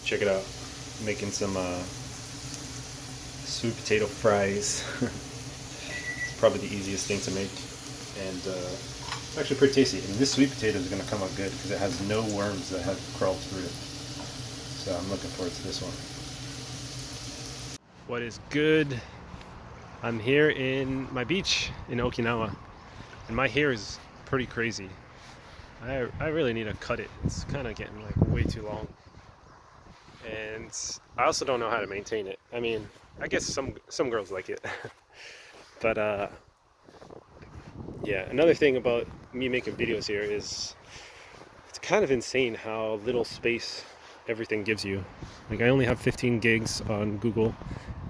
Check it out. Making some sweet potato fries. It's probably the easiest thing to make, and it's actually pretty tasty. And this sweet potato is going to come out good because it has no worms that have crawled through it. So I'm looking forward to this one. What is good? I'm here in my beach in Okinawa, and my hair is pretty crazy. I really need to cut it. It's kind of getting like way too long, and I also don't know how to maintain it. I mean, I guess some girls like it, but yeah. Another thing about me making videos here is it's kind of insane how little space everything gives you. Like I only have 15 gigs on Google,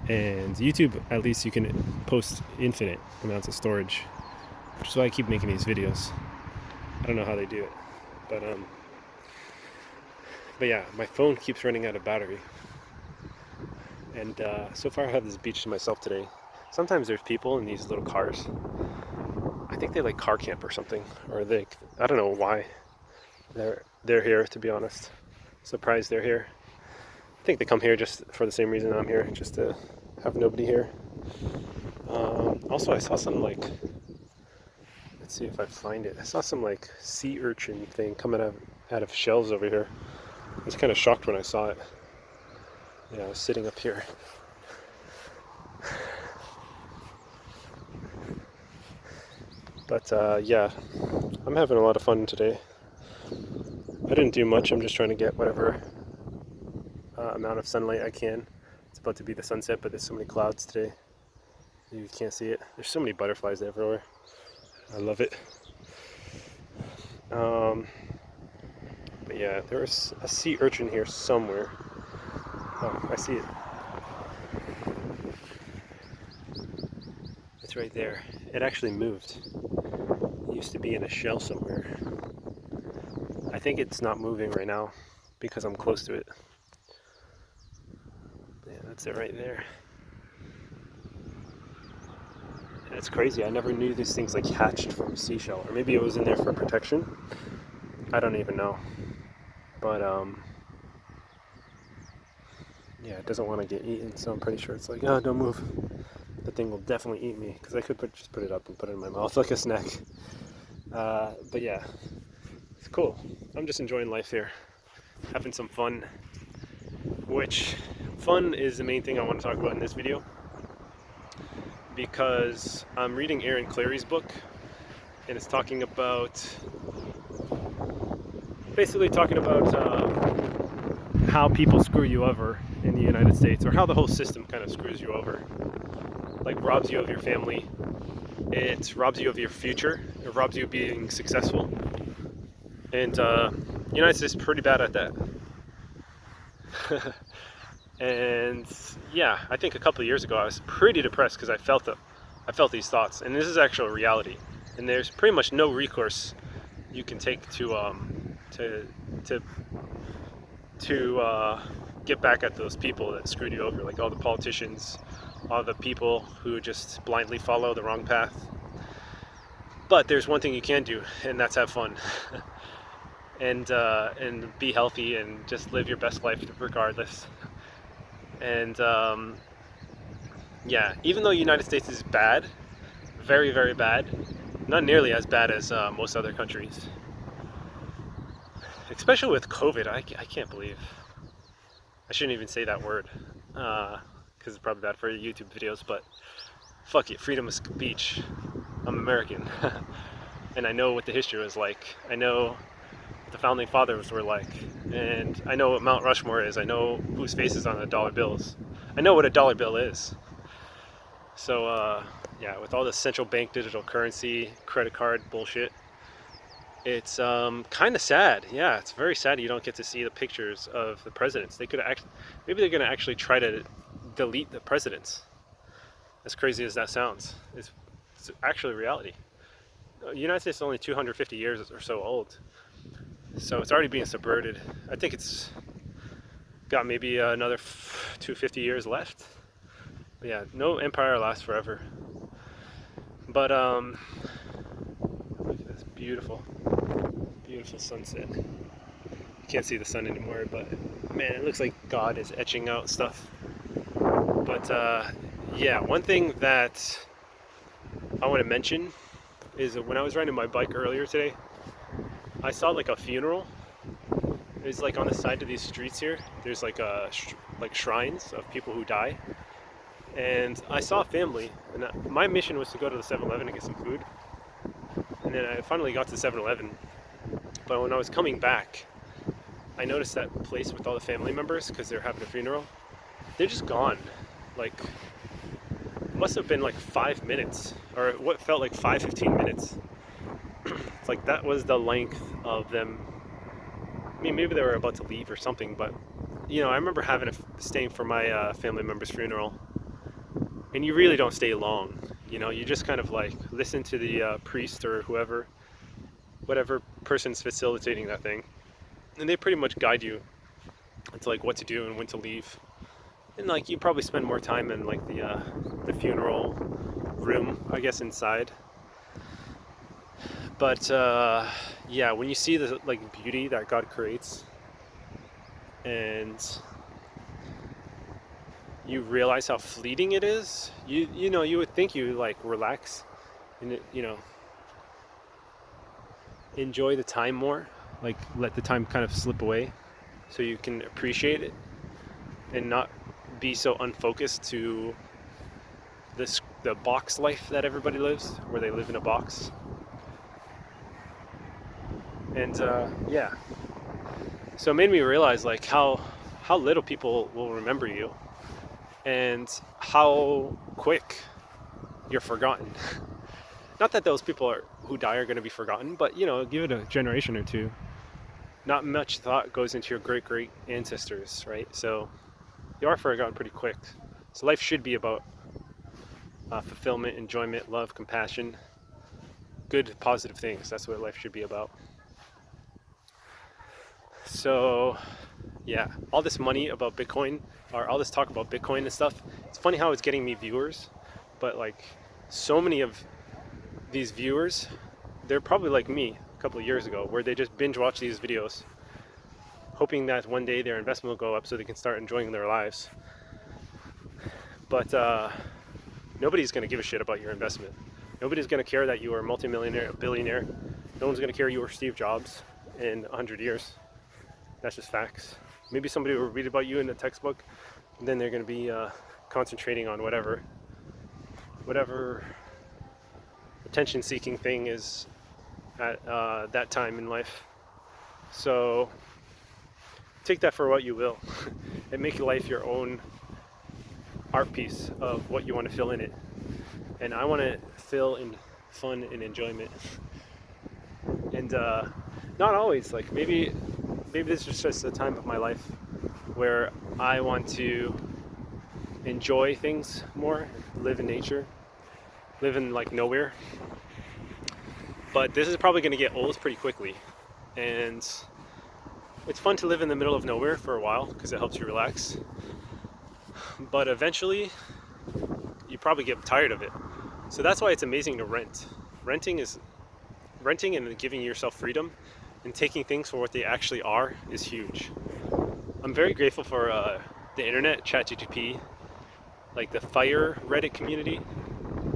and YouTube at least you can post infinite amounts of storage, which is why I keep making these videos. I don't know how they do it, but yeah, my phone keeps running out of battery, and so far I have this beach to myself today. Sometimes there's people in these little cars. I think they like car camp or something, or I don't know why they're here, to be honest. Surprised they're here. I think they come here just for the same reason I'm here, just to have nobody here. Also, I saw some like, let's see if I find it. I saw some like sea urchin thing coming out of shells over here. I was kind of shocked when I saw it. Yeah, I was sitting up here. But yeah, I'm having a lot of fun today. I didn't do much. I'm just trying to get whatever amount of sunlight I can. It's about to be the sunset, but there's so many clouds today. You can't see it. There's so many butterflies everywhere. I love it. But yeah, there's a sea urchin here somewhere. Oh, I see it. It's right there. It actually moved. It used to be in a shell somewhere. I think it's not moving right now because I'm close to it. Yeah, that's it right there. And it's crazy. I never knew these things like hatched from seashell, or maybe it was in there for protection. I don't even know. But yeah, it doesn't want to get eaten, so I'm pretty sure it's like, oh, don't move. The thing will definitely eat me because I could just put it up and put it in my mouth like a snack. But yeah, it's cool. I'm just enjoying life here, having some fun, which fun is the main thing I want to talk about in this video, because I'm reading Aaron Clarey's book, and it's talking about, basically talking about how people screw you over in the United States, or how the whole system kind of screws you over, like robs you of your family. It robs you of your future. It robs you of being successful. And the United States is pretty bad at that. And yeah, I think a couple of years ago I was pretty depressed because I felt these thoughts, and this is actual reality. And there's pretty much no recourse you can take to get back at those people that screwed you over, like all the politicians, all the people who just blindly follow the wrong path. But there's one thing you can do, and that's have fun. And be healthy and just live your best life regardless. And yeah, even though the United States is bad, very, very bad, not nearly as bad as most other countries. Especially with COVID, I can't believe. I shouldn't even say that word, because it's probably bad for YouTube videos, but fuck it, freedom of speech. I'm American. And I know what the history was like. I know what the founding fathers were like. And I know what Mount Rushmore is. I know whose face is on the dollar bills. I know what a dollar bill is. So, yeah, with all the central bank digital currency, credit card bullshit, it's kind of sad. Yeah, it's very sad you don't get to see the pictures of the presidents. They could actually, maybe they're going to actually try to delete the presidents. As crazy as that sounds, it's actually reality. The United States is only 250 years or so old, so it's already being subverted. I think it's got maybe another 250 years left. But yeah, no empire lasts forever. But look at this beautiful, beautiful sunset. You can't see the sun anymore, but Man, it looks like God is etching out stuff. But yeah, one thing that I want to mention is that when I was riding my bike earlier today, I saw like a funeral. It's like on the side of these streets here. There's like like shrines of people who die, and I saw a family. And my mission was to go to the 7-Eleven and get some food. And then I finally got to the 7-Eleven. But when I was coming back, I noticed that place with all the family members because they're having a funeral. They're just gone. Like, it must have been like 5 minutes, or what felt like 15 minutes. It's like that was the length of them. I mean, maybe they were about to leave or something, but you know, I remember staying for my family member's funeral, and you really don't stay long. You know, you just kind of like listen to the priest or whatever person's facilitating that thing, and they pretty much guide you into like what to do and when to leave. And like you probably spend more time in like the funeral room, I guess, inside. But yeah, when you see the like beauty that God creates, and you realize how fleeting it is, you know, you would think you like relax and you know, enjoy the time more, like let the time kind of slip away so you can appreciate it and not be so unfocused to the box life that everybody lives, where they live in a box. And yeah, so it made me realize like how little people will remember you, and how quick you're forgotten. Not that those people who die are going to be forgotten, but you know, give it a generation or two. Not much thought goes into your great ancestors, right? So you are forgotten pretty quick. So life should be about fulfillment, enjoyment, love, compassion, good, positive things. That's what life should be about. So yeah, all this money about Bitcoin, or all this talk about Bitcoin and stuff, it's funny how it's getting me viewers, but like so many of these viewers, they're probably like me a couple of years ago, where they just binge watch these videos hoping that one day their investment will go up so they can start enjoying their lives. But nobody's going to give a shit about your investment. Nobody's going to care that you are a multimillionaire, a billionaire. No one's going to care you were Steve Jobs in 100 years. That's just facts. Maybe somebody will read about you in a textbook, and then they're going to be concentrating on whatever attention-seeking thing is at that time in life. So take that for what you will, and make life your own art piece of what you want to fill in it. And I want to fill in fun and enjoyment. And not always. Like maybe this is just a time of my life where I want to enjoy things more, live in nature, live in like nowhere. But this is probably going to get old pretty quickly, and it's fun to live in the middle of nowhere for a while because it helps you relax. But eventually, you probably get tired of it. So that's why it's amazing to rent. Renting and giving yourself freedom and taking things for what they actually are is huge. I'm very grateful for the internet, ChatGPT, like the Fire Reddit community,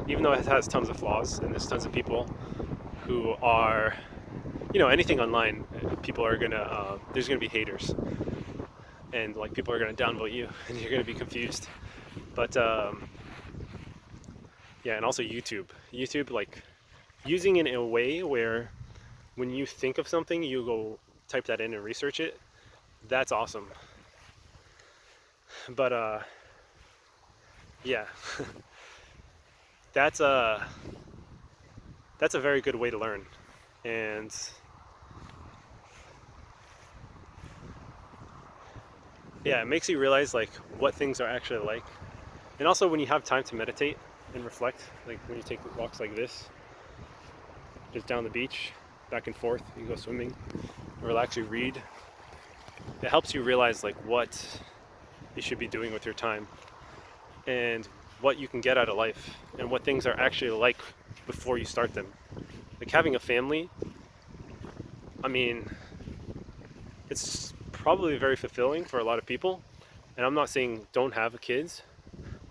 even though it has tons of flaws and there's tons of people who are, you know, anything online, people are gonna, there's gonna be haters, and like people are gonna downvote you, and you're gonna be confused. But yeah, and also YouTube, like using it in a way where when you think of something, you go type that in and research it. That's awesome. But yeah, that's a very good way to learn. And yeah, it makes you realize like what things are actually like. And also when you have time to meditate and reflect, like when you take walks like this, just down the beach, back and forth, you go swimming, or actually read, it helps you realize like what you should be doing with your time and what you can get out of life and what things are actually like before you start them. Like having a family, I mean, it's probably very fulfilling for a lot of people. And I'm not saying don't have kids,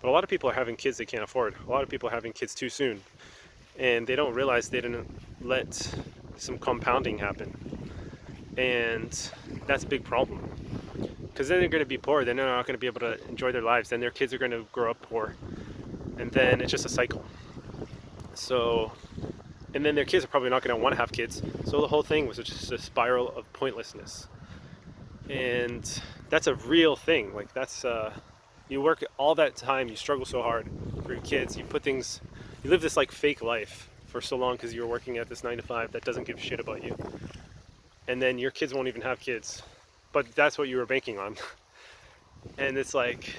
but a lot of people are having kids they can't afford. A lot of people are having kids too soon, and they don't realize they didn't let some compounding happen. And that's a big problem, because then they're going to be poor. Then they're not going to be able to enjoy their lives. Then their kids are going to grow up poor, and then it's just a cycle. So, and then their kids are probably not going to want to have kids. So the whole thing was just a spiral of pointlessness. And that's a real thing. Like, that's you work all that time, you struggle so hard for your kids, you live this like fake life for so long because you're working at this 9 to 5 that doesn't give a shit about you, and then your kids won't even have kids, but that's what you were banking on. And it's like,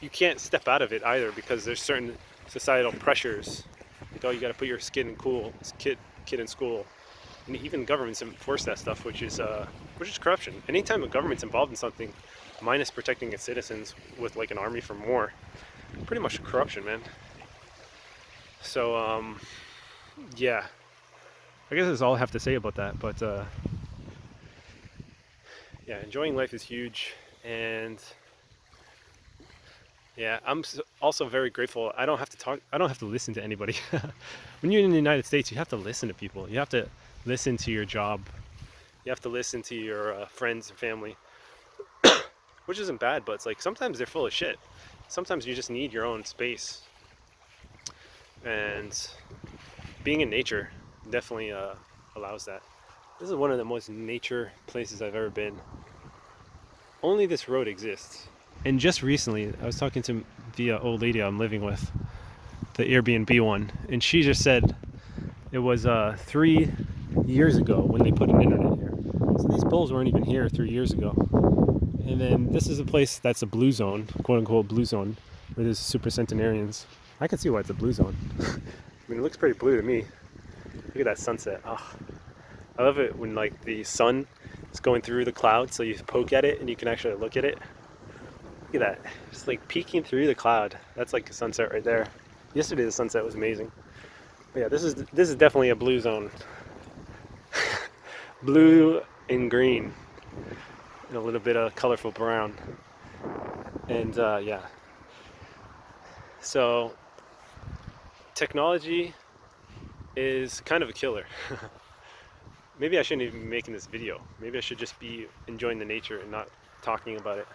you can't step out of it either, because there's certain societal pressures, like, oh, you got to put your kid in school, and even governments enforce that stuff, which is corruption. Anytime a government's involved in something, minus protecting its citizens with like an army from war, pretty much corruption, man. So yeah, I guess that's all I have to say about that. But yeah, enjoying life is huge. And yeah, also very grateful. I don't have to talk. I don't have to listen to anybody. When you're in the United States, you have to listen to people. You have to listen to your job. You have to listen to your friends and family, which isn't bad. But it's like, sometimes they're full of shit. Sometimes you just need your own space. And being in nature definitely allows that. This is one of the most nature places I've ever been. Only this road exists. And just recently, I was talking to the old lady I'm living with, the Airbnb one, and she just said it was 3 years ago when they put an internet here. So these poles weren't even here 3 years ago. And then this is a place that's a blue zone, quote unquote blue zone, where there's super centenarians. I can see why it's a blue zone. I mean, it looks pretty blue to me. Look at that sunset. Oh, I love it when like the sun is going through the clouds, so you poke at it and you can actually look at it. Look at that, just like peeking through the cloud. That's like a sunset right there. Yesterday the sunset was amazing. But yeah, this is definitely a blue zone. Blue and green, and a little bit of colorful brown. And yeah, so technology is kind of a killer. Maybe I shouldn't even be making this video. Maybe I should just be enjoying the nature and not talking about it.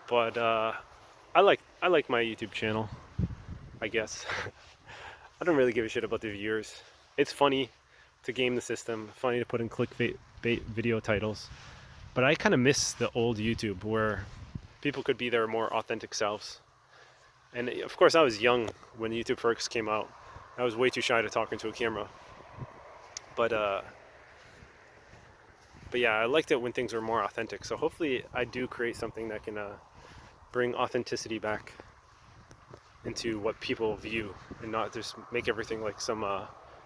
But I like my YouTube channel, I guess. I don't really give a shit about the viewers. It's funny to game the system, funny to put in clickbait video titles. But I kind of miss the old YouTube where people could be their more authentic selves. And of course, I was young when YouTube first came out. I was way too shy to talk into a camera. But yeah, I liked it when things were more authentic. So hopefully I do create something that can bring authenticity back into what people view, and not just make everything like some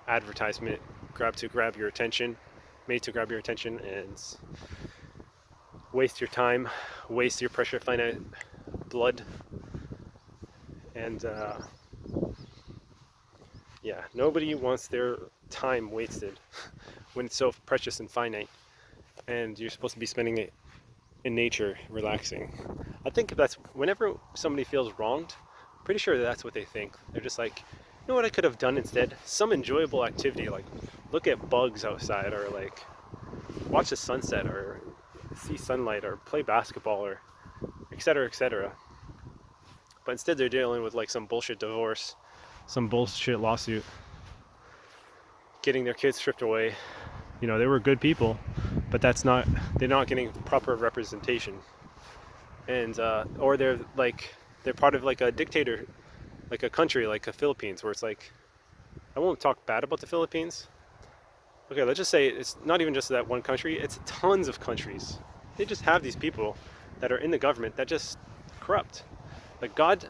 advertisement made to grab your attention, and waste your time, waste your precious finite blood. And yeah, nobody wants their time wasted when it's so precious and finite, and you're supposed to be spending it in nature, relaxing. I think that's whenever somebody feels wronged, pretty sure that's what they think. They're just like, you know what I could have done instead? Some enjoyable activity, like look at bugs outside, or like watch the sunset, or see sunlight, or play basketball, or etc., etc. But instead they're dealing with like some bullshit divorce, some bullshit lawsuit, getting their kids stripped away. You know, they were good people, but they're not getting proper representation. And or they're part of like a dictator, like a country like the Philippines, where it's like, I won't talk bad about the Philippines. Okay, let's just say it's not even just that one country, it's tons of countries. They just have these people that are in the government that just corrupt. Like God,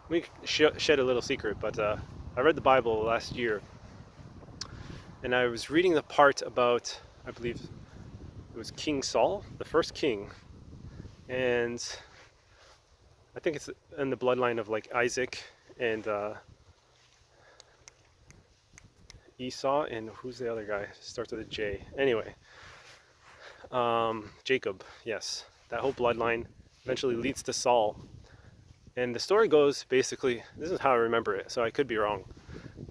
we shed a little secret, but I read the Bible last year, and I was reading the part about, I believe it was King Saul, the first king, and I think it's in the bloodline of like Isaac and Esau, and who's the other guy? Starts with a J. Anyway, Jacob, yes. That whole bloodline eventually leads to Saul. And the story goes basically, this is how I remember it, so I could be wrong.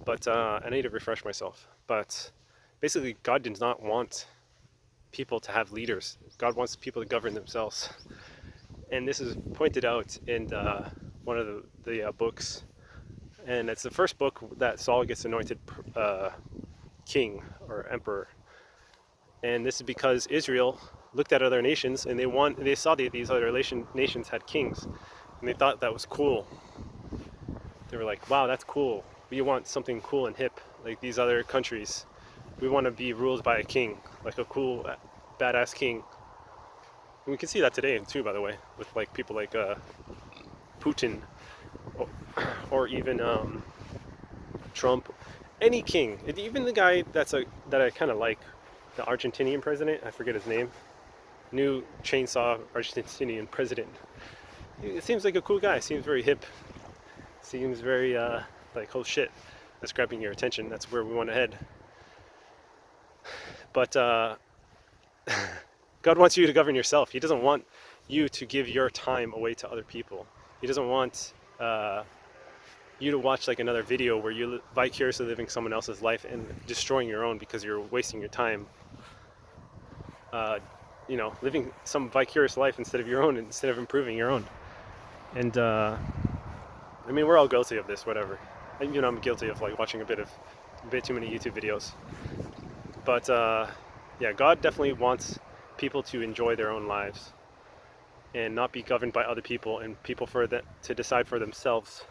But I need to refresh myself. But basically, God does not want people to have leaders. God wants people to govern themselves. And this is pointed out in one of the books. And it's the first book that Saul gets anointed king or emperor. And this is because Israel looked at other nations and they saw that these other nations had kings, and they thought that was cool. They were like, wow, that's cool. We want something cool and hip like these other countries. We want to be ruled by a king, like a cool, badass king. And we can see that today too, by the way, with like people like Putin, or even Trump, any king, even the guy that I kind of like, the Argentinian president. I forget his name. New chainsaw Argentinian president. It seems like a cool guy. Seems very hip. Seems very like, oh shit, that's grabbing your attention. That's where we want to head. But God wants you to govern yourself. He doesn't want you to give your time away to other people. He doesn't want you to watch like another video where you're vicariously living someone else's life and destroying your own because you're wasting your time. Living some vicarious life instead of your own, instead of improving your own. And I mean, we're all guilty of this, whatever. I'm guilty of like watching a bit too many YouTube videos. But yeah, God definitely wants people to enjoy their own lives and not be governed by other people, and people to decide for themselves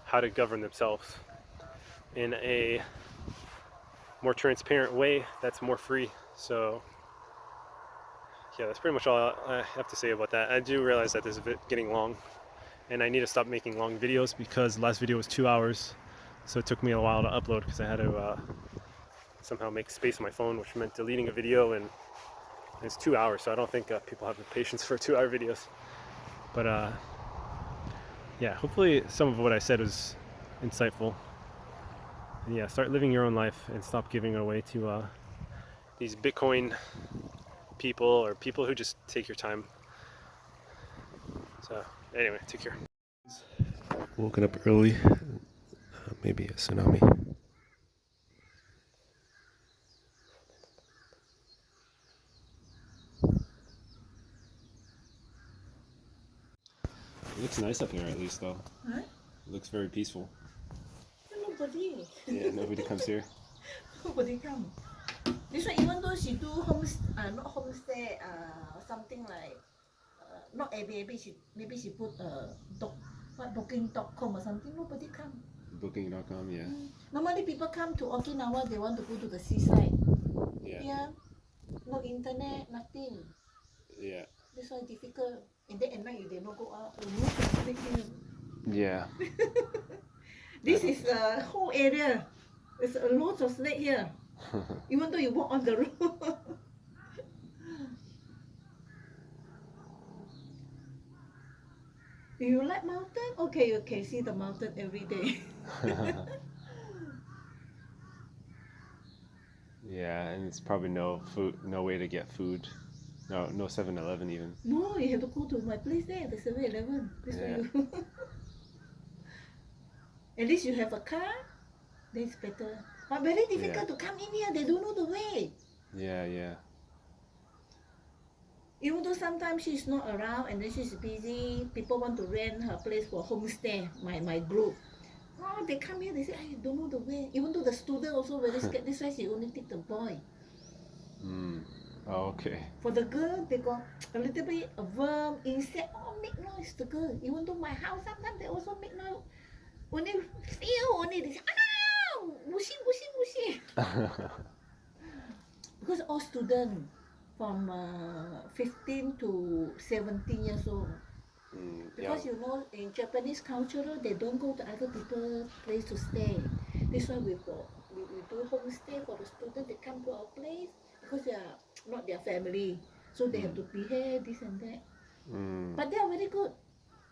how to govern themselves in a more transparent way that's more free. So yeah, that's pretty much all I have to say about that. I do realize that this is getting long, and I need to stop making long videos because the last video was 2 hours, so it took me a while to upload because I had to somehow make space on my phone, which meant deleting a video, and it's 2 hours, so I don't think people have the patience for 2-hour videos. But yeah, hopefully some of what I said was insightful. And yeah, start living your own life and stop giving it away to these Bitcoin people or people who just take your time. So anyway, take care. Woken up early, maybe a tsunami. It looks nice up here, at least, though. Huh? It looks very peaceful. Nobody. Yeah, nobody comes here. Nobody come. This one, even though she do not homestay, something like, not Airbnb, maybe she put booking.com or something, nobody come. Booking.com, yeah. Normally people come to Okinawa, they want to go to the seaside. Yeah. Here, no internet, nothing. Yeah. That's why difficult. And then at night you dare not go out, you need to sleep here. Yeah. This is the whole area. There's a lot of snake here. Even though you walk on the road. If you like mountain, okay, you can see the mountain every day. Yeah, and it's probably no way to get food. No 7-Eleven even. No, you have to go to my place there, the 7-Eleven. This Yeah. way you at least you have a car, that's better. But very difficult to come in here, they don't know the way. Yeah. Even though sometimes she's not around and then she's busy, people want to rent her place for homestay, my group. Oh, they come here, they say, I don't know the way. Even though the student also very scared, that's why she only take the boy. Oh, okay. For the girl, they got a little bit of worm, insect, make noise, the girl. Even though my house, sometimes they also make noise. Only they say, wushi. Because all students from 15 to 17 years old. Because you know, in Japanese culture, they don't go to other people's place to stay. That's why we do homestay for the students. They come to our place because they are not their family, so they have to behave this and that. But they are very good.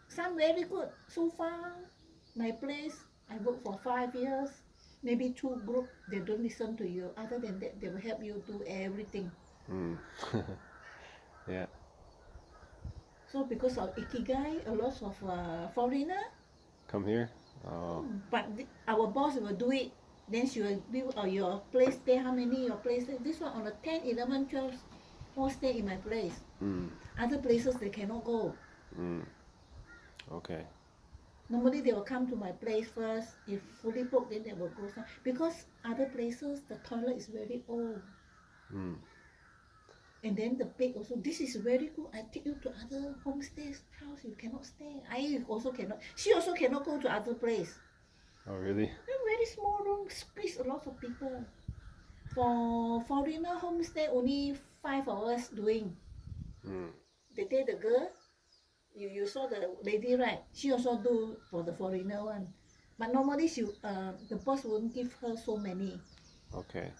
Some very good. So far, my place, I work for 5 years. Maybe 2 group, they don't listen to you. Other than that, they will help you do everything. Yeah. So because of ikigai, a lot of foreigner, Come here. Oh. but our boss will do it. Then she will build your place there. How many your place there? This one on the 10, 11, 12, all stay in my place. Mm. Other places they cannot go. Mm. Okay. Normally they will come to my place first. If fully booked, then they will go some. Because other places the toilet is very old. Mm. And then the bed also. This is very good. I take you to other homestays house. You cannot stay. I also cannot. She also cannot go to other place. Oh, really? Very small room, squeeze a lot of people. For foreigner homestay, only 5 of us doing. Mm. The day the girl, you saw the lady, right? She also do for the foreigner one. But normally the boss won't give her so many. Okay.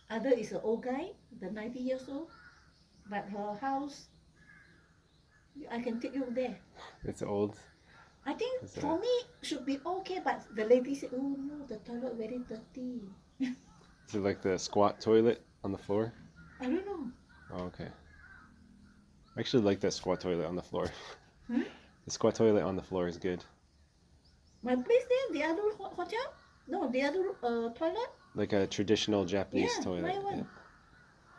Other is an old guy, the 90 years old. But her house, I can take you there. It's old. I think Is for me should be okay, but the lady said, oh no, the toilet very dirty. Is it like the squat toilet on the floor? I don't know. Oh, okay. I actually like that squat toilet on the floor. Huh? The squat toilet on the floor is good. My place there, the other hotel? No, the other toilet? Like a traditional Japanese Yeah, toilet. my one. Yeah.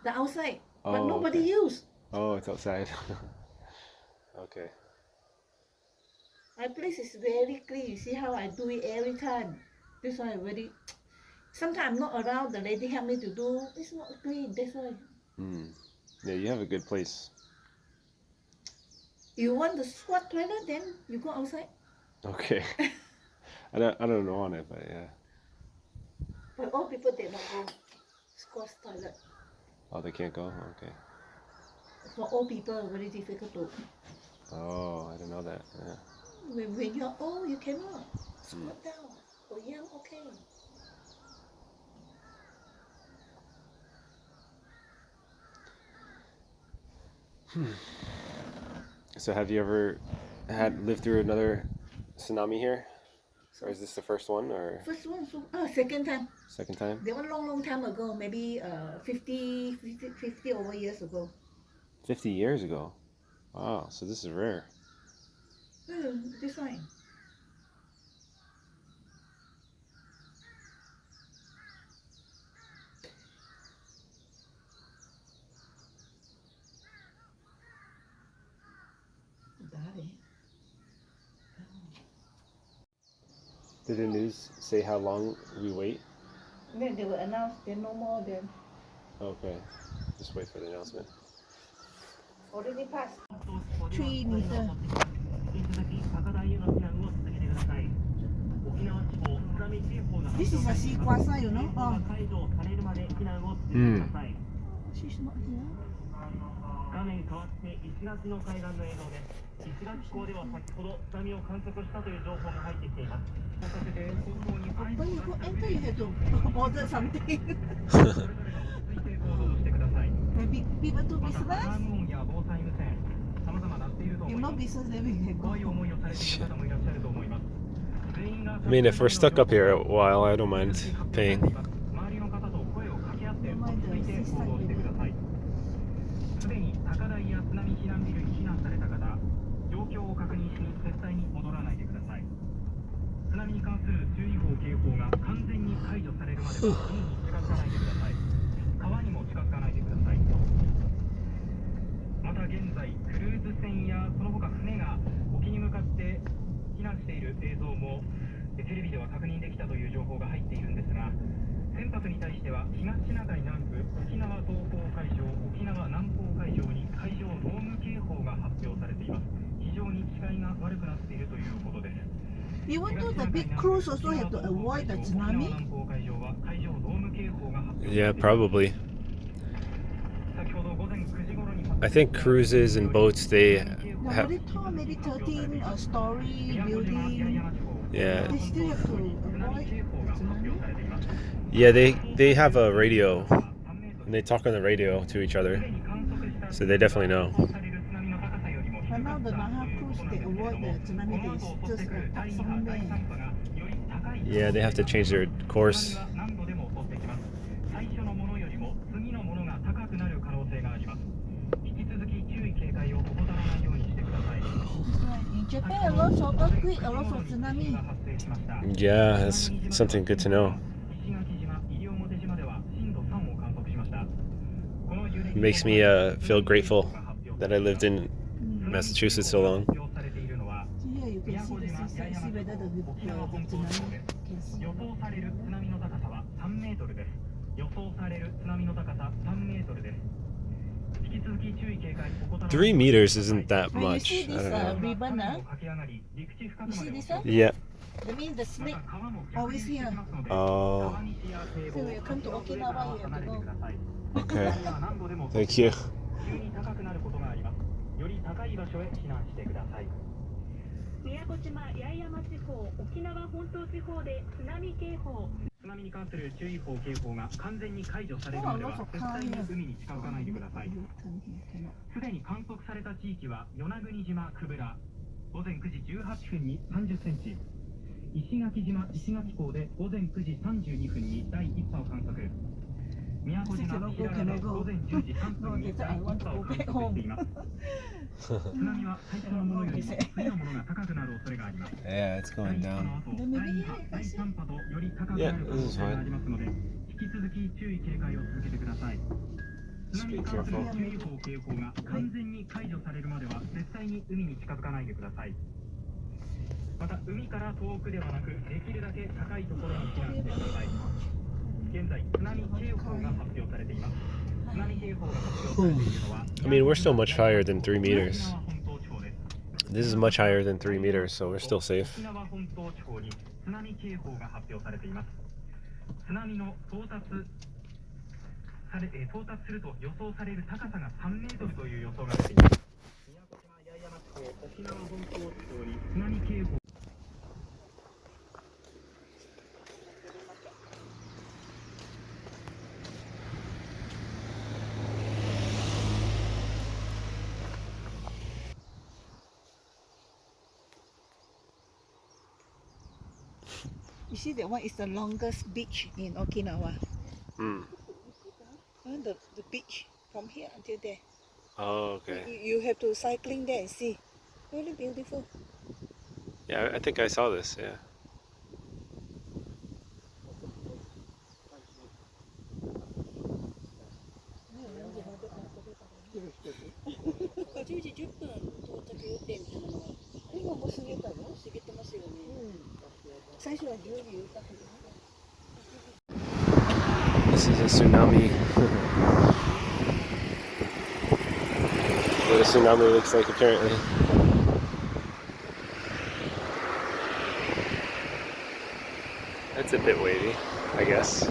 The outside. But Oh, nobody okay. use. Oh, it's outside. Okay. My place is very clean. You see how I do it every time. This one I very. Sometimes I'm not around. The lady help me to do. It's not clean. That's why. Mm. Yeah, you have a good place. You want the squat toilet, then you go outside. Okay. I don't know on it, but yeah. But all people they not go squat toilet. Oh, they can't go? Okay. For old people, very difficult to. Oh, I didn't know that. Yeah. When you're old, you cannot squat down. For young, okay. So have you ever lived through another tsunami here? Or is this the first one or First one, second time. second time? They were long time ago, maybe 50 over years ago. 50 years ago. Wow, so this is rare. This one. Did the news say how long we wait? Then they will announce then no more then. Okay, just wait for the announcement. Already passed 3 meters. This is a Sequasa, you know? Oh. She's not here. 画面変わって石垣の海岸の映像です。石垣港では先ほど津波を観測したという情報が入ってきています。 When you go enter, you have to order something. Maybe people do business. If no business, then we can go. I mean, if we're stuck up here a while, I don't mind paying. Even though the big cruise also have to avoid the tsunami. Yeah, probably. I think cruises and boats, they have... Very tall, maybe 13-story building. Yeah. They still have to avoid the tsunami. Yeah, they have a radio, and they talk on the radio to each other, so they definitely know. But now the Naha cruise, they avoid the tsunami. They just park somewhere. Yeah, they have to change their course. Japan, a lot of earthquake, a lot of tsunami. Yeah, that's something good to know. It makes me feel grateful that I lived in Massachusetts so long. So here you can see the seaside, see whether the tsunami can see. 予想される津波の高さは3メートルです。予想される津波の高さ3メートルです。引き続き注意警戒お答え 3 meters isn't that When you much. see I this don't know. ribbon, You see this one? Yeah. That means the snake always here. Oh, So when you come to Okinawa, you have to know. okay. Thank you. 急に高くなることがあります。より高い場所へ避難してください。宮古島・八重山地方、沖縄本島地方で津波警報。津波に関する注意報警報が完全に解除されるまでは絶対に海に近づかないでください。 You turn here, cannot. すでに観測された地域は与那国島久部良午前9時18分に30センチ、石垣島石垣港で午前9時32分に第1波を観測、宮古島平良で午前10時3分に第1波を観測しています。津波は最初のものよりも次のものが高くなる恐れがあります。 Yeah, it's 第 going 1波 down. の後、第2波、第3波とより高くな Yeah, る可 this 能 is 性があ fine. りますので、引き続き注意警戒を続けてください。津波に関する注意報警報が完全に解除されるまでは絶対に海に近づかないでください。また海から遠くではなくできるだけ高いところに避難してください。現在津波警報が発表されています。津波警報が発表されているのは I mean, we're still much higher than 3 meters. 沖縄本島地方です。 This is much higher than 3 meters, so we're still safe. 沖縄本島地方に津波警報が発表されています。津波の到達すると予想される高さが3メートルという予想が出ています。宮古島・八重山地方、沖縄本島地方に津波警報。 You see that one is the longest beach in Okinawa. Mm. The beach from here until there. Oh, okay. You have to cycling there and see. Really beautiful. Yeah, I think I saw this, yeah. This is a tsunami. What a tsunami looks like, apparently. That's a bit wavy, I guess.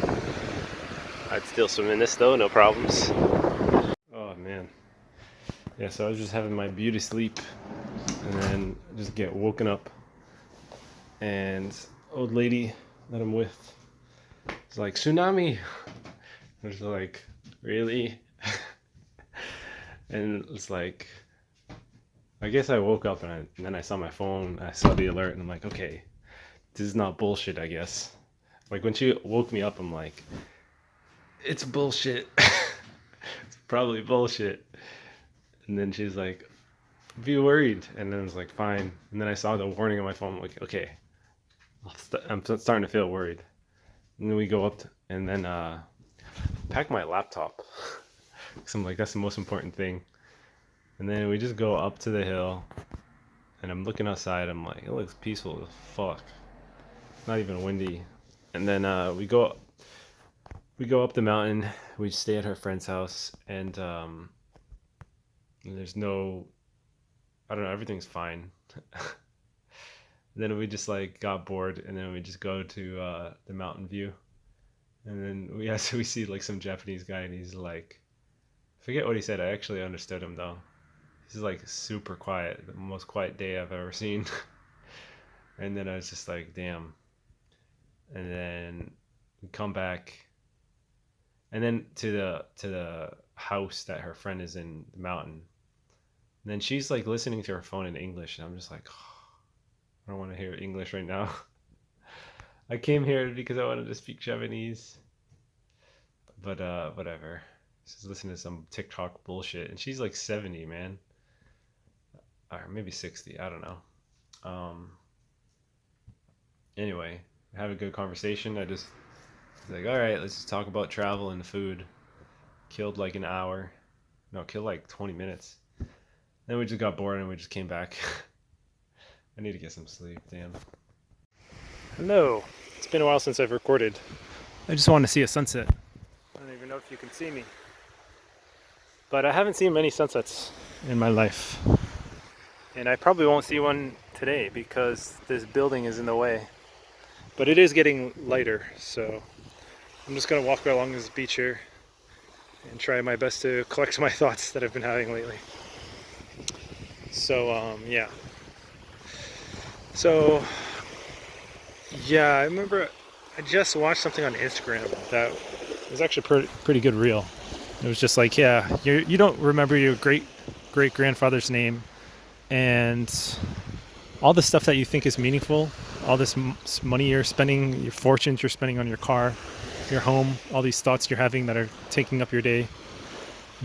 I'd still swim in this though, no problems. Oh man. Yeah, so I was just having my beauty sleep and then just get woken up, and old lady that I'm with is like, tsunami. I was like, really? And it's like, I guess I woke up and then I saw my phone, I saw the alert, and I'm like, okay, this is not bullshit, I guess. Like when she woke me up, I'm like, it's bullshit. It's probably bullshit. And then she's like, be worried. And then I was like, fine. And then I saw the warning on my phone. I'm like, okay, I'm starting to feel worried. And then we go up and then pack my laptop. Because I'm like, that's the most important thing. And then we just go up to the hill. And I'm looking outside. I'm like, it looks peaceful as fuck. Not even windy. And then we go up the mountain. We stay at her friend's house. And there's no, I don't know, everything's fine. Then we just like got bored, and then we just go to the mountain view, and then we see like some Japanese guy, and he's like, I forget what he said. I actually understood him though. He's like super quiet, the most quiet day I've ever seen. And then I was just like, damn. And then we come back, and then to the house that her friend is in the mountain. And then she's like listening to her phone in English, and I'm just like, oh, I don't want to hear English right now. I came here because I wanted to speak Japanese. But whatever. She's listening to some TikTok bullshit, and she's like 70, man. Or maybe 60, I don't know. Anyway, have a good conversation. I just was like, all right, let's just talk about travel and food. Killed like an hour. No, killed like 20 minutes. Then we just got bored and we just came back. I need to get some sleep, damn. Hello. It's been a while since I've recorded. I just want to see a sunset. I don't even know if you can see me. But I haven't seen many sunsets in my life. And I probably won't see one today because this building is in the way. But it is getting lighter, so I'm just gonna walk along this beach here and try my best to collect my thoughts that I've been having lately. So yeah. So yeah, I remember I just watched something on Instagram that was actually pretty good reel. It was just like, yeah, you don't remember your great grandfather's name and all the stuff that you think is meaningful, all this money you're spending, your fortunes you're spending on your car, your home, all these thoughts you're having that are taking up your day,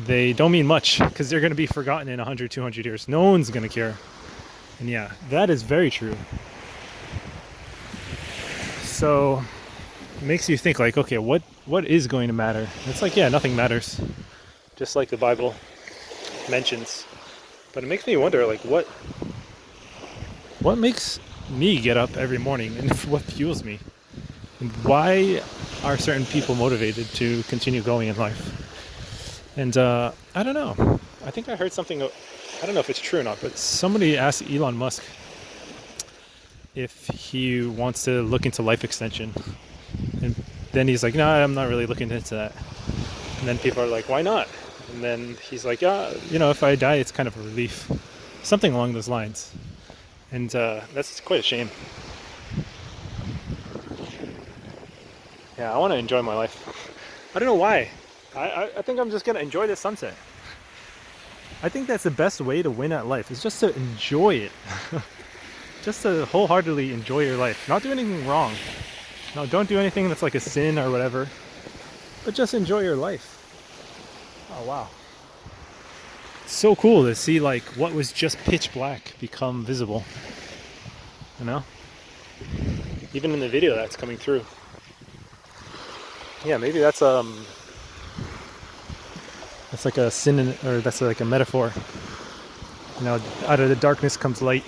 they don't mean much because they're going to be forgotten in 100, 200 years. No one's going to care. And yeah, that is very true. So it makes you think like, okay, what is going to matter? It's like, yeah, nothing matters. Just like the Bible mentions. But it makes me wonder like what makes me get up every morning and what fuels me? And why are certain people motivated to continue going in life? And I don't know. I think I heard something, I don't know if it's true or not, but somebody asked Elon Musk if he wants to look into life extension. And then he's like, no, I'm not really looking into that. And then people are like, why not? And then he's like, yeah, if I die, it's kind of a relief. Something along those lines. And that's quite a shame. Yeah, I want to enjoy my life. I don't know why. I think I'm just going to enjoy the sunset. I think that's the best way to win at life, is just to enjoy it. Just to wholeheartedly enjoy your life. Not do anything wrong. No, don't do anything that's like a sin or whatever. But just enjoy your life. Oh, wow. It's so cool to see like what was just pitch black become visible. Even in the video that's coming through. Yeah, maybe that's like a sin, or that's like a metaphor. Out of the darkness comes light.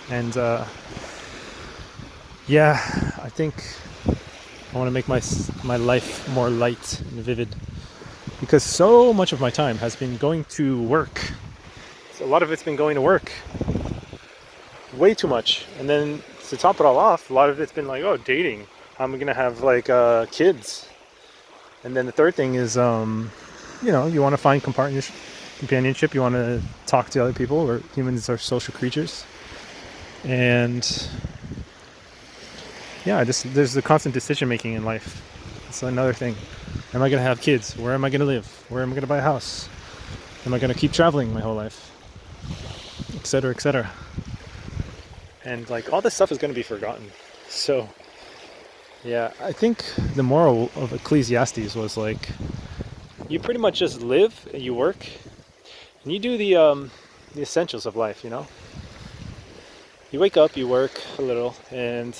And yeah, I think I want to make my life more light and vivid, because so much of my time has been going to work. So a lot of it's been going to work. Way too much. And then to top it all off, a lot of it's been like, oh, dating. I'm gonna have like kids. And then the third thing is, you want to find companionship. You want to talk to other people, or humans are social creatures. And yeah, there's the constant decision making in life. It's another thing. Am I going to have kids? Where am I going to live? Where am I going to buy a house? Am I going to keep traveling my whole life? Etc., etc. And like all this stuff is going to be forgotten. So yeah, I think the moral of Ecclesiastes was like, you pretty much just live and you work and you do the essentials of life, You wake up, you work a little, and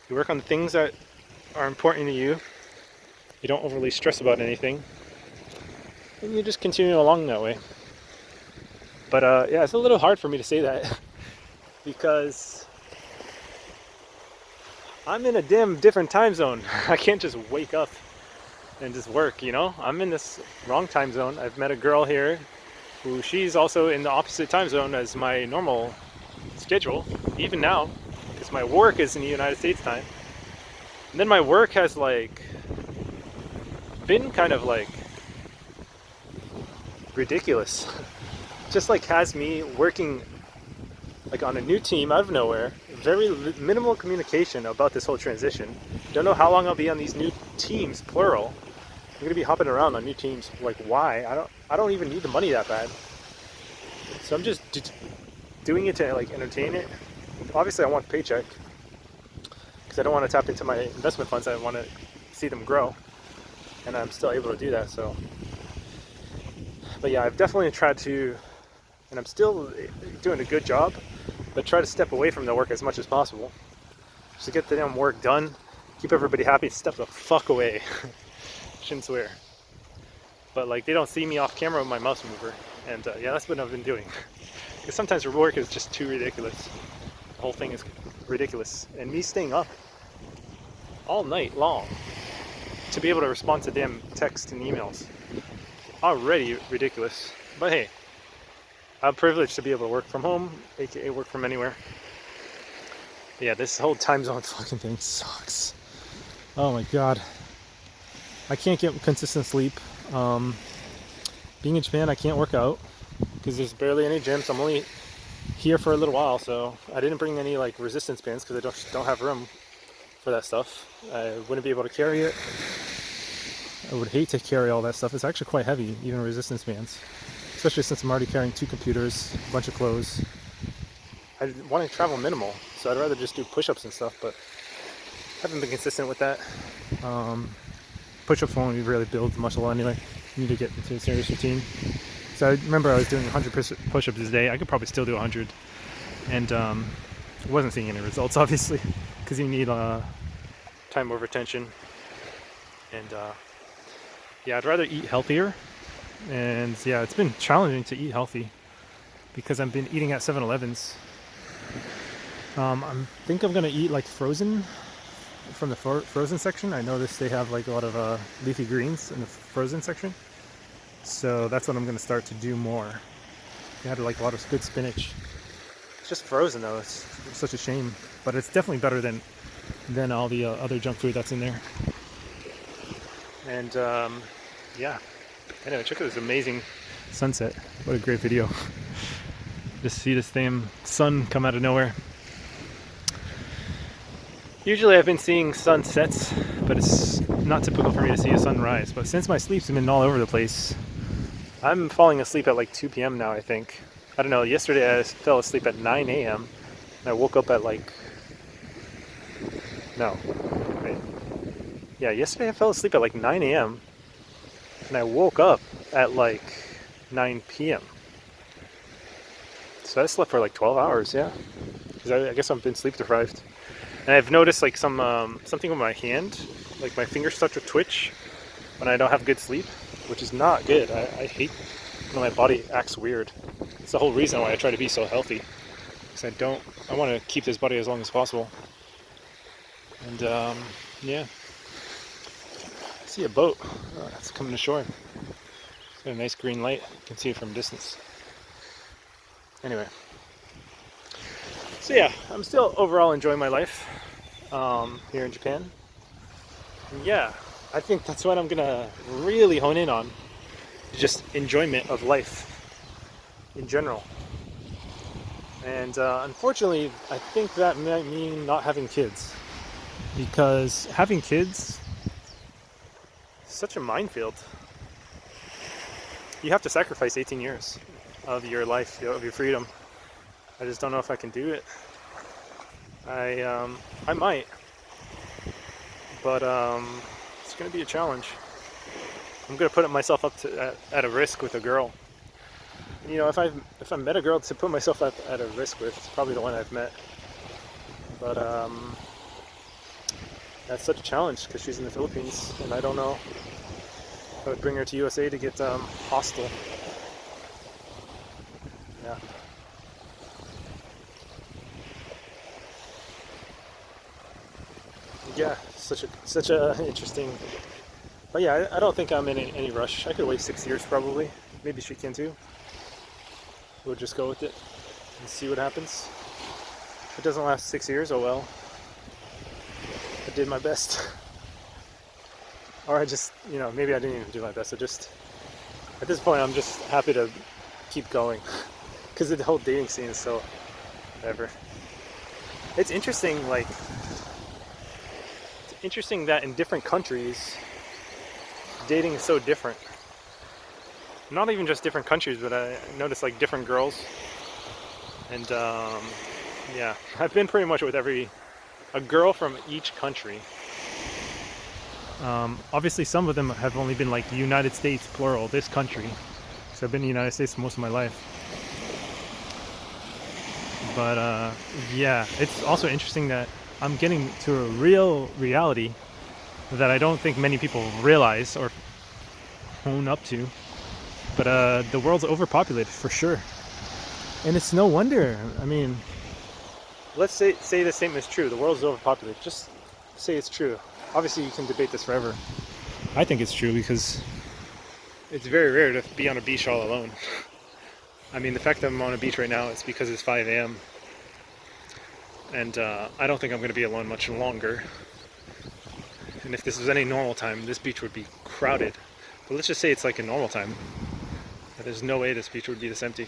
you work on the things that are important to you. You don't overly stress about anything. And you just continue along that way. But yeah, it's a little hard for me to say that because I'm in a damn different time zone. I can't just wake up and just work, I'm in this wrong time zone. I've met a girl here who she's also in the opposite time zone as my normal schedule, even now, because my work is in the United States time. And then my work has like been kind of like ridiculous. Just like has me working like on a new team out of nowhere, very minimal communication about this whole transition. Don't know how long I'll be on these new teams, plural. I'm gonna be hopping around on new teams. Like, why? I don't even need the money that bad. So I'm just doing it to like entertain it. Obviously I want a paycheck because I don't want to tap into my investment funds. I want to see them grow, and I'm still able to do that. So, but yeah, I've definitely tried to, and I'm still doing a good job but try to step away from the work as much as possible. Just to get the damn work done, keep everybody happy, step the fuck away. Shouldn't swear. But like, they don't see me off camera with my mouse mover, and yeah, that's what I've been doing. Because sometimes your work is just too ridiculous. The whole thing is ridiculous. And me staying up all night long to be able to respond to damn texts and emails, already ridiculous. But hey, I'm privileged to be able to work from home, aka work from anywhere. Yeah, this whole time zone fucking thing sucks. Oh my god. I can't get consistent sleep. Being in Japan, I can't work out because there's barely any gyms. I'm only here for a little while, so I didn't bring any like resistance bands because I don't have room for that stuff. I wouldn't be able to carry it. I would hate to carry all that stuff. It's actually quite heavy, even resistance bands. Especially since I'm already carrying 2 computers, a bunch of clothes. I want to travel minimal, so I'd rather just do push-ups and stuff, but I haven't been consistent with that. Push-ups won't really build muscle anyway. You need to get into a serious routine. So I remember I was doing 100 push-ups a day. I could probably still do 100. And wasn't seeing any results, obviously, because you need time over tension. And yeah, I'd rather eat healthier. And yeah, it's been challenging to eat healthy because I've been eating at 7-Elevens. I think I'm going to eat like frozen from the frozen section. I noticed they have like a lot of leafy greens in the frozen section, so that's what I'm going to start to do more. They had like a lot of good spinach. It's just frozen though. It's such a shame, but it's definitely better than all the other junk food that's in there. And yeah, anyway, check out this amazing sunset. What a great video. Just see this damn sun come out of nowhere. Usually I've been seeing sunsets, but it's not typical for me to see a sunrise. But since my sleep's been all over the place, I'm falling asleep at like 2 p.m. now, I think. I don't know, yesterday I fell asleep at 9 a.m. and I woke up at like... No, wait. Yeah, yesterday I fell asleep at like 9 a.m. and I woke up at like 9 p.m. So I slept for like 12 hours, yeah. Because I guess I've been sleep deprived. And I've noticed like something with my hand, like my fingers start to twitch when I don't have good sleep, which is not good. I hate when my body acts weird. It's the whole reason why I try to be so healthy. Because I want to keep this body as long as possible. And yeah. I see a boat. Oh, it's coming ashore. It's got a nice green light. You can see it from a distance. Anyway. So yeah, I'm still overall enjoying my life here in Japan. And yeah, I think that's what I'm gonna really hone in on. Just enjoyment of life in general. And unfortunately, I think that might mean not having kids. Because having kids is such a minefield. You have to sacrifice 18 years of your life, of your freedom. I just don't know if I can do it. I might, but it's going to be a challenge. I'm going to put myself up to at a risk with a girl. You know, if I met a girl to put myself at a risk with, it's probably the one I've met. But that's such a challenge because she's in the Philippines, and I don't know if I would bring her to USA to get hostile. Yeah. Yeah, such a interesting. But yeah, I don't think I'm in any rush. I could wait 6 years probably. Maybe she can too. We'll just go with it and see what happens. If it doesn't last 6 years, oh well. I did my best. Or I just, you know, maybe I didn't even do my best. I just, at this point, I'm just happy to keep going. Because the whole dating scene is so, whatever. It's interesting, like, interesting that in different countries dating is so different. Not even just different countries, but I noticed like different girls. And yeah, I've been pretty much with a girl from each country. Obviously some of them have only been like the United States, plural, this country. So I've been in the United States most of my life. But yeah, it's also interesting that I'm getting to a real reality that I don't think many people realize or hone up to. But the world's overpopulated for sure, and it's no wonder. I mean, let's say the statement is true. The world's overpopulated. Just say it's true. Obviously, you can debate this forever. I think it's true because it's very rare to be on a beach all alone. I mean, the fact that I'm on a beach right now is because it's 5 a.m. And I don't think I'm going to be alone much longer. And if this was any normal time, this beach would be crowded. But let's just say it's like a normal time. There's no way this beach would be this empty.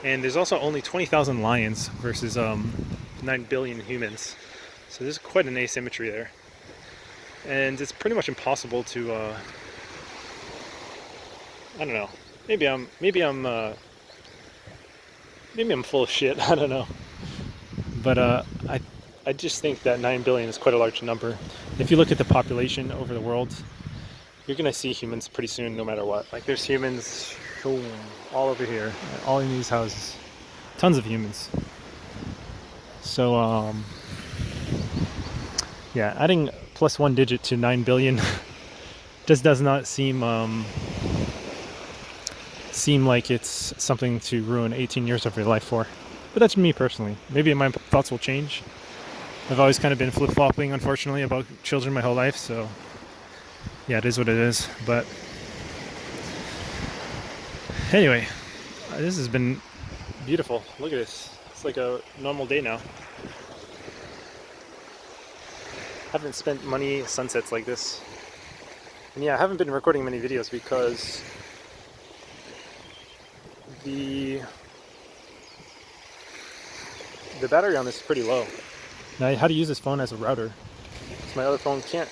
And there's also only 20,000 lions versus 9 billion humans. So there's quite an asymmetry there. And it's pretty much impossible to, I don't know. Maybe I'm full of shit. I don't know. But I just think that 9 billion is quite a large number. If you look at the population over the world, you're gonna see humans pretty soon, no matter what. Like there's humans all over here, all in these houses, tons of humans. So yeah, adding plus one digit to 9 billion just does not seem like it's something to ruin 18 years of your life for. But that's me personally. Maybe my thoughts will change. I've always kind of been flip-flopping, unfortunately, about children my whole life, so yeah, it is what it is. But anyway, this has been beautiful. Look at this. It's like a normal day now. I haven't spent money sunsets like this. And yeah, I haven't been recording many videos because the battery on this is pretty low. And I had to use this phone as a router because my other phone can't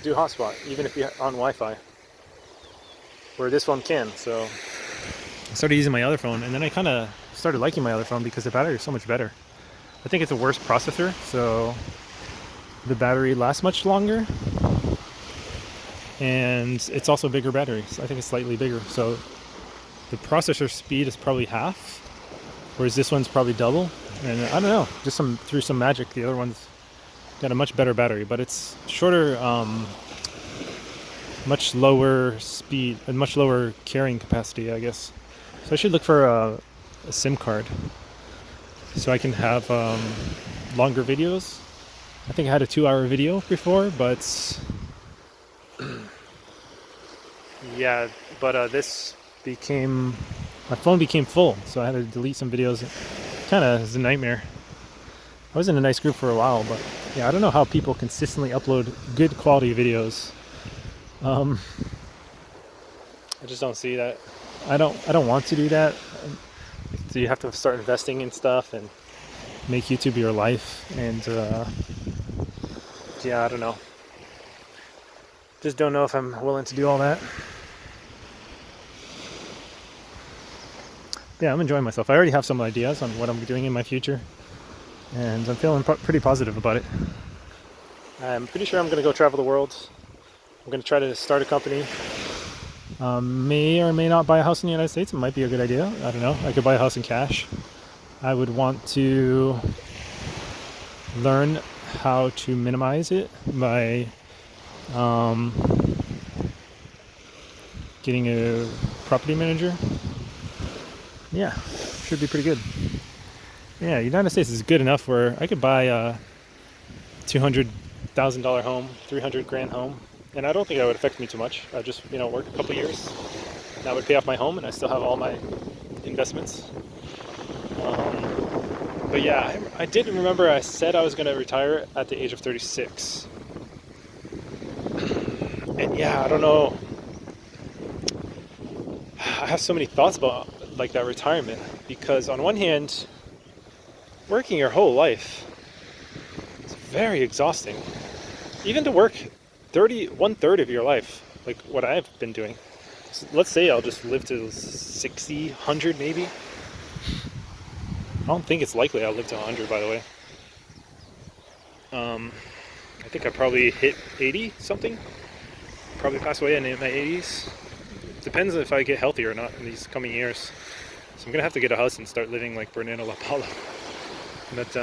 do hotspot, even if you're on Wi-Fi, where this one can. So I started using my other phone, and then I kind of started liking my other phone because the battery is so much better. I think it's a worse processor, so the battery lasts much longer, and it's also a bigger battery. So I think it's slightly bigger, so the processor speed is probably half, whereas this one's probably double. And I don't know, just through some magic, the other one's got a much better battery, but it's shorter, much lower speed and much lower carrying capacity, I guess. So I should look for a SIM card so I can have longer videos. I think I had a 2-hour video before, but yeah, but my phone became full, so I had to delete some videos. Kind of is a nightmare. I was in a nice group for a while, but yeah, I don't know how people consistently upload good quality videos. I just don't see that. I don't want to do that. So you have to start investing in stuff and make YouTube your life, and yeah, I don't know. Just don't know if I'm willing to do all that. Yeah, I'm enjoying myself. I already have some ideas on what I'm doing in my future, and I'm feeling pretty positive about it. I'm pretty sure I'm going to go travel the world. I'm going to try to start a company. May or may not buy a house in the United States. It might be a good idea. I don't know. I could buy a house in cash. I would want to learn how to minimize it by getting a property manager. Yeah, should be pretty good. Yeah, United States is good enough where I could buy a $200,000 home, $300,000 home, and I don't think that would affect me too much. I just, work a couple years. That would pay off my home, and I still have all my investments. But yeah, I did remember I said I was going to retire at the age of 36. And yeah, I don't know. I have so many thoughts about like that retirement, because on one hand, working your whole life is very exhausting. Even to work 1/3 of your life, like what I've been doing. So let's say I'll just live to 60, 100 maybe. I don't think it's likely I'll live to 100, by the way. I think I probably hit 80 something. Probably pass away in my 80s. Depends if I get healthy or not in these coming years. So I'm gonna have to get a house and start living like Bernardo Lapalo. But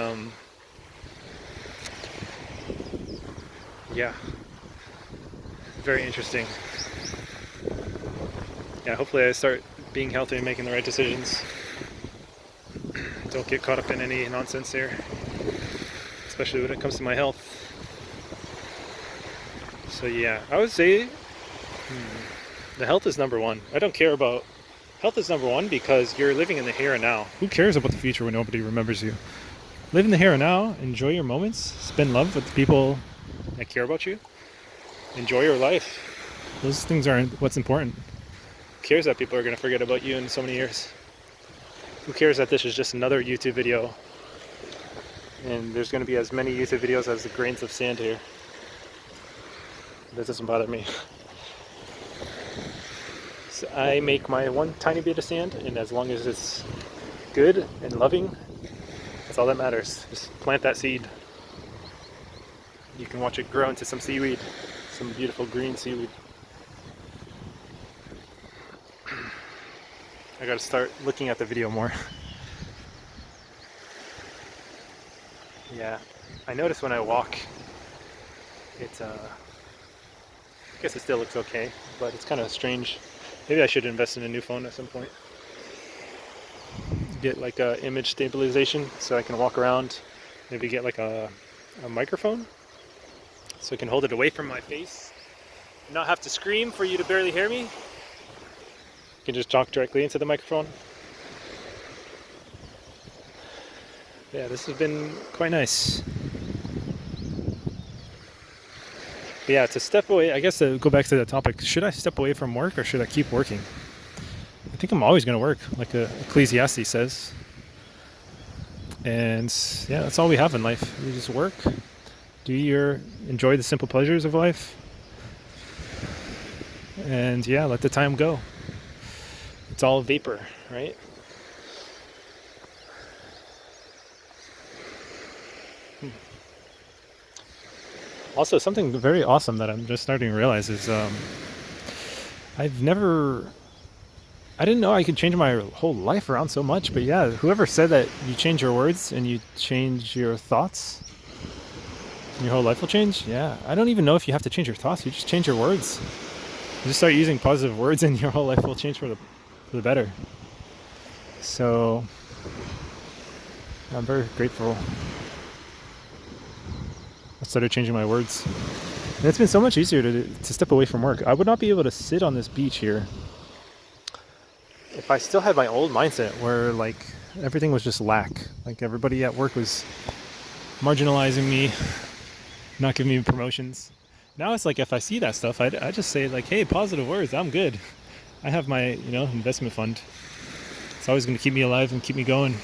yeah, very interesting. Yeah, hopefully I start being healthy and making the right decisions. Don't get caught up in any nonsense here, especially when it comes to my health. So yeah, I would say the health is number one. I don't care about health is number one because you're living in the here and now. Who cares about the future when nobody remembers you? Live in the here and now. Enjoy your moments. Spend love with the people that care about you. Enjoy your life. Those things are what's important. Who cares that people are going to forget about you in so many years? Who cares that this is just another YouTube video and there's going to be as many YouTube videos as the grains of sand here? That doesn't bother me. So I make my one tiny bit of sand, and as long as it's good and loving, that's all that matters. Just plant that seed. You can watch it grow into some seaweed, some beautiful green seaweed. I gotta start looking at the video more. Yeah, I notice when I walk, it's I guess it still looks okay, but it's kind of strange. Maybe I should invest in a new phone at some point. Get like a image stabilization so I can walk around. Maybe get like a microphone so I can hold it away from my face and not have to scream for you to barely hear me. You can just talk directly into the microphone. Yeah, this has been quite nice. But yeah, to step away, I guess to go back to the topic, should I step away from work or should I keep working? I think I'm always going to work, like Ecclesiastes says. And yeah, that's all we have in life. We just work, enjoy the simple pleasures of life. And yeah, let the time go. It's all vapor, right? Also, something very awesome that I'm just starting to realize is I didn't know I could change my whole life around so much, but yeah, whoever said that you change your words and you change your thoughts, your whole life will change. Yeah, I don't even know if you have to change your thoughts, you just change your words. You just start using positive words and your whole life will change for the better. So, I'm very grateful. I started changing my words. And it's been so much easier to step away from work. I would not be able to sit on this beach here if I still had my old mindset where like everything was just lack. Like everybody at work was marginalizing me, not giving me promotions. Now it's like if I see that stuff, I just say like, hey, positive words, I'm good. I have my, investment fund. It's always going to keep me alive and keep me going.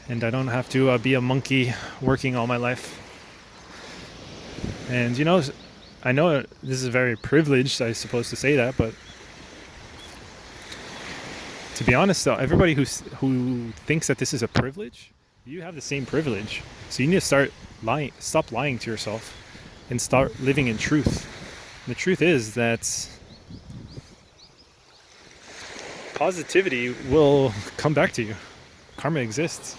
And I don't have to be a monkey working all my life. And I know this is very privileged, I suppose, to say that, but to be honest though, everybody who thinks that this is a privilege, you have the same privilege. So you need to stop lying to yourself and start living in truth. And the truth is that positivity will come back to you. Karma exists.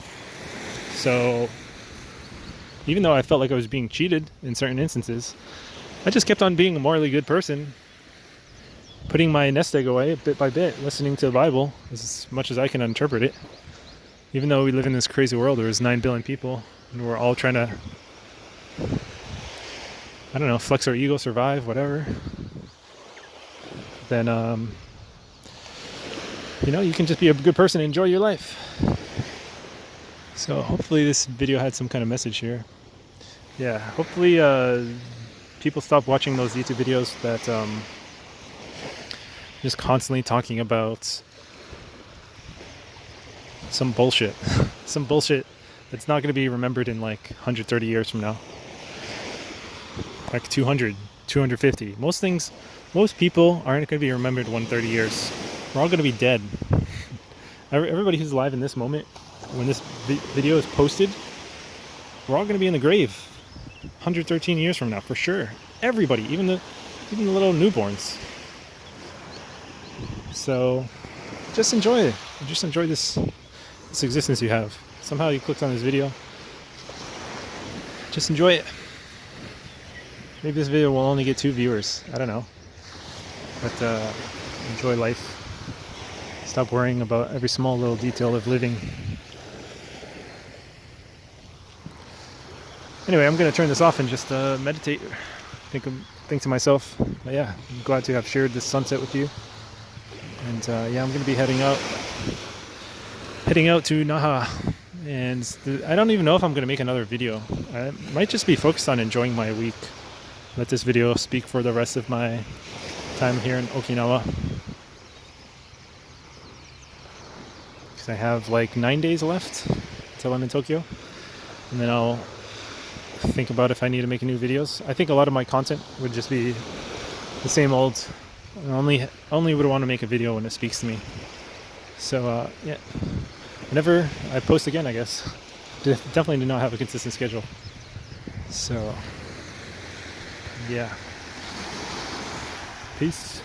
So even though I felt like I was being cheated in certain instances, I just kept on being a morally good person, putting my nest egg away bit by bit, listening to the Bible as much as I can interpret it. Even though we live in this crazy world, there's 9 billion people, and we're all trying to, flex our ego, survive, whatever. Then, you can just be a good person and enjoy your life. So hopefully this video had some kind of message here. Yeah, hopefully people stop watching those YouTube videos that just constantly talking about some bullshit. Some bullshit that's not going to be remembered in like 130 years from now. Like 200, 250. Most people aren't going to be remembered 130 years. We're all going to be dead. Everybody who's alive in this moment, when this video is posted, we're all going to be in the grave 113 years from now, for sure. Everybody, even the little newborns. So, just enjoy it. Just enjoy this existence you have. Somehow you clicked on this video. Just enjoy it. Maybe this video will only get 2 viewers. I don't know. But enjoy life. Stop worrying about every small little detail of living. Anyway, I'm gonna turn this off and just meditate. Think to myself. But yeah, I'm glad to have shared this sunset with you. And yeah, I'm gonna be heading out to Naha. And I don't even know if I'm gonna make another video. I might just be focused on enjoying my week. Let this video speak for the rest of my time here in Okinawa. Because I have like 9 days left until I'm in Tokyo. And then I'll think about if I need to make new videos. I think a lot of my content would just be the same old. I only would want to make a video when it speaks to me. So yeah, whenever I post again, I guess. Definitely do not have a consistent schedule. So yeah, peace.